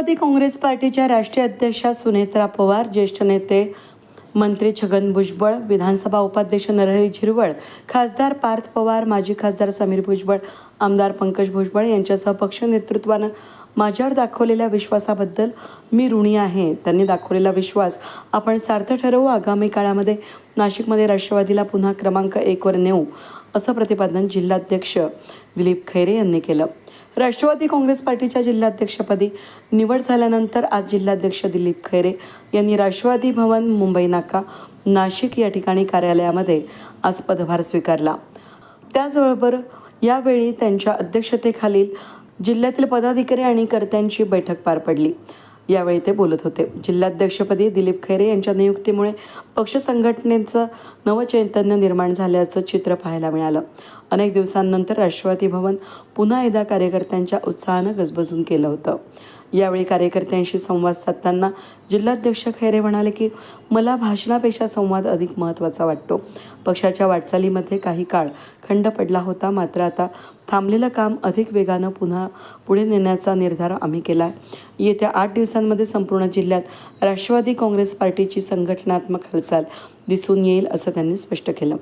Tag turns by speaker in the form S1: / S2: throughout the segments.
S1: राष्ट्रवादी काँग्रेस पार्टीच्या राष्ट्रीय अध्यक्षा सुनेत्रा पवार, ज्येष्ठ नेते मंत्री छगन भुजबळ, विधानसभा उपाध्यक्ष नरहरी झिरवळ, खासदार पार्थ पवार, माजी खासदार समीर भुजबळ, आमदार पंकज भुजबळ यांच्यासह पक्ष नेतृत्वानं माझ्यावर दाखवलेल्या विश्वासाबद्दल मी ऋणी आहे. त्यांनी दाखवलेला विश्वास आपण सार्थ ठरवू. आगामी काळामध्ये नाशिकमध्ये राष्ट्रवादीला पुन्हा क्रमांक 1 वर नेऊ, असं प्रतिपादन जिल्हाध्यक्ष दिलीप खैरे यांनी केलं. राष्ट्रवादी काँग्रेस पार्टीच्या जिल्हाध्यक्षपदी निवड झाल्यानंतर आज जिल्हाध्यक्ष दिलीप खैरे यांनी राष्ट्रवादी भवन, मुंबई नाका, नाशिक या ठिकाणी कार्यालयामध्ये आज पदभार स्वीकारला. त्याचबरोबर यावेळी त्यांच्या अध्यक्षतेखालील जिल्ह्यातील पदाधिकारी आणि कर्त्यांची बैठक पार पडली. यावेळी ते बोलत होते. जिल्हाध्यक्षपदी दिलीप खैरे यांच्या नियुक्तीमुळे पक्ष संघटनेचं नवचैतन्य निर्माण झाल्याचं चित्र पाहायला मिळालं. अनेक दिवसांनंतर राष्ट्रवादी भवन पुन्हा एकदा कार्यकर्त्यांच्या उत्साहानं गजबजून केलं होतं. यावेळी कार्यकर्त्यांशी संवाद साधताना जिल्हाध्यक्ष खैरे म्हणाले की मला भाषणापेक्षा संवाद अधिक महत्त्वाचा वाटतो. पक्षाच्या वाटचालीमध्ये काही काळ खंड पडला होता, मात्र आता थांबलेलं काम अधिक वेगानं पुढे नेण्याचा निर्धार आम्ही केला आहे. येत्या 8 दिवसांमध्ये संपूर्ण जिल्ह्यात राष्ट्रवादी काँग्रेस पार्टीची संघटनात्मक हालचाल दिसून येईल, असं त्यांनी स्पष्ट केलं.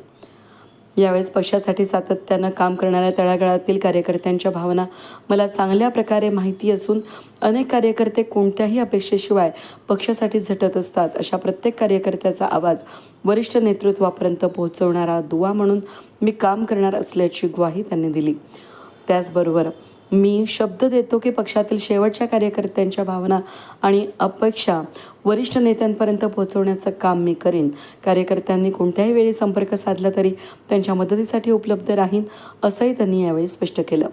S1: यावेळेस पक्षासाठी सातत्यानं काम करणाऱ्या तळागाळातील कार्यकर्त्यांच्या भावना मला चांगल्या प्रकारे माहिती असून अनेक कार्यकर्ते कोणत्याही अपेक्षेशिवाय पक्षासाठी झटत असतात. अशा प्रत्येक कार्यकर्त्याचा आवाज वरिष्ठ नेतृत्वापर्यंत पोहोचवणारा दुवा म्हणून मी काम करणार असल्याची ग्वाही त्यांनी दिली. त्याचबरोबर मी शब्द देतो की पक्षातील शेवटच्या कार्यकर्त्यांच्या भावना आणि अपेक्षा वरिष्ठ नेत्यांपर्यंत पोहोचवण्याचं काम मी करीन. कार्यकर्त्यांनी कोणत्याही वेळी संपर्क साधला तरी त्यांच्या मदतीसाठी उपलब्ध राहीन, असंही त्यांनी यावेळी स्पष्ट केलं.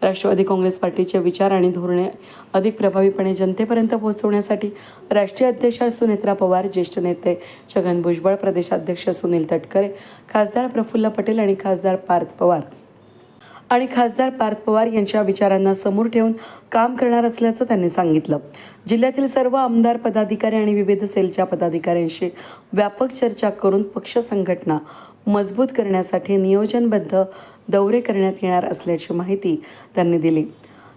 S1: राष्ट्रवादी काँग्रेस पार्टीचे विचार आणि धोरणे अधिक प्रभावीपणे जनतेपर्यंत पोहोचवण्यासाठी राष्ट्रीय अध्यक्षा सुनेत्रा पवार, ज्येष्ठ नेते छगन भुजबळ, प्रदेशाध्यक्ष सुनील तटकरे, खासदार प्रफुल्ल पटेल आणि खासदार पार्थ पवार यांच्या विचारांना समोर ठेवून काम करणार असल्याचं त्यांनी सांगितलं. जिल्ह्यातील सर्व आमदार, पदाधिकारी आणि विविध सेलच्या पदाधिकाऱ्यांशी व्यापक चर्चा करून पक्ष संघटना मजबूत करण्यासाठी नियोजनबद्ध दौरे करण्यात येणार असल्याची माहिती त्यांनी दिली.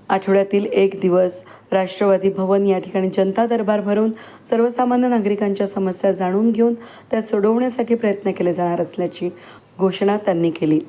S1: आठवड्यातील 1 दिवस राष्ट्रवादी भवन या ठिकाणी जनता दरबार भरून सर्वसामान्य नागरिकांच्या समस्या जाणून घेऊन त्या सोडवण्यासाठी प्रयत्न केले जाणार असल्याची घोषणा त्यांनी केली.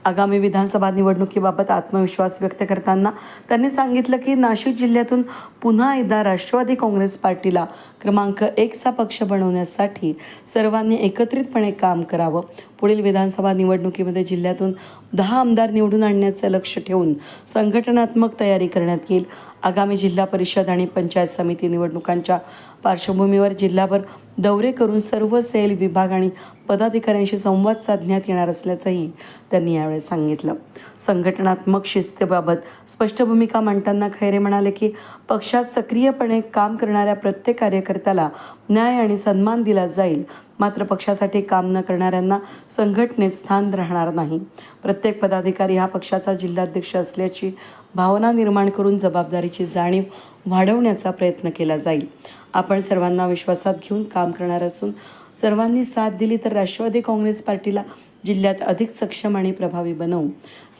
S1: आगामी विधानसभा निवडणुकीबाबत आत्मविश्वास व्यक्त करताना त्यांनी सांगितलं की नाशिक जिल्ह्यातून पुन्हा एकदा राष्ट्रवादी काँग्रेस पार्टीला क्रमांक 1चा पक्ष बनवण्यासाठी सर्वांनी एकत्रितपणे काम करावं. पुढील विधानसभा निवडणुकीमध्ये जिल्ह्यातून 10 आमदार निवडून आणण्याचं लक्ष ठेवून संघटनात्मक तयारी करण्यात येईल. आगामी जिल्हा परिषद आणि पंचायत समिती निवडणुकांच्या पार्श्वभूमीवर जिल्हाभर दौरे करून सर्व सेल, विभाग आणि पदाधिकाऱ्यांशी संवाद साधण्यात येणार असल्याचंही त्यांनी यावेळी सांगितलं. संघटनात्मक शिस्तीबाबत स्पष्ट भूमिका मांडताना खैरे म्हणाले की पक्षात सक्रियपणे काम करणाऱ्या प्रत्येक कार्यकर्त्याला न्याय आणि सन्मान दिला जाईल, मात्र पक्षासाठी काम न करणाऱ्यांना संघटनेत स्थान राहणार नाही. प्रत्येक पदाधिकारी हा पक्षाचा जिल्हाध्यक्ष असल्याची भावना निर्माण करून जबाबदारीची जाणीव वाढवण्याचा प्रयत्न केला जाईल. आपण सर्वांना विश्वासात घेऊन काम करणार असून सर्वांनी साथ दिली तर राष्ट्रवादी काँग्रेस पार्टीला जिल्ह्यात अधिक सक्षम आणि प्रभावी बनवू.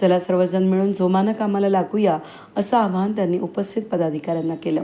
S1: चला सर्वजण मिळून जोमानं कामाला लागूया, असं आवाहन त्यांनी उपस्थित पदाधिकाऱ्यांना केलं.